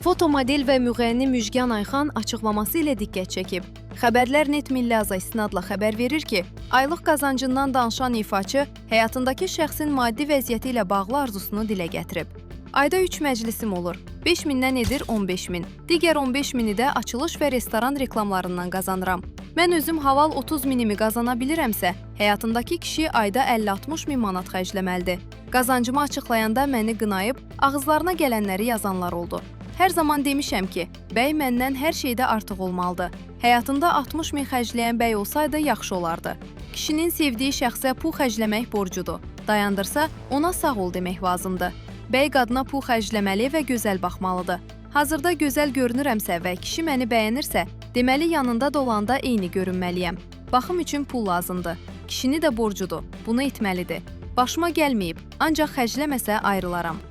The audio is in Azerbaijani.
Fotomodel və müğənni Müjgan Ayxan açıqlaması ilə diqqət çəkib. Xəbərlər Net Milli Aza istinadla xəbər verir ki, aylıq qazancından danışan ifaçı həyatındakı şəxsin maddi vəziyyəti ilə bağlı arzusunu dilə gətirib. Ayda 3 məclisim olur. 5 mindən edir 15 min. Digər 15 mini də açılış və restoran reklamlarından qazanıram. Mən özüm haval 30 minimi qazana bilirəmsə, həyatındakı kişi ayda 50-60 min manat xərcləməlidir. Qazancımı açıqlayanda məni qınayıb, ağızlarına gələnləri yazanlar oldu. Hər zaman demişəm ki, bəy məndən hər şeydə artıq olmalıdır. Həyatında 60 min xərcləyən bəy olsaydı yaxşı olardı. Kişinin sevdiyi şəxsə pul xərcləmək borcudur. Dayandırsa, ona sağ ol demək lazımdır. Bəy qadına pul xərcləməli və gözəl baxmalıdır. Hazırda gözəl görünürəmsə və kişi məni bəyənirsə, deməli yanında dolanda eyni görünməliyəm. Baxım üçün pul lazımdır. Kişini də borcudur. Bunu etməlidir. Başıma gəlməyib, ancaq xərcləməsə ayrılaram.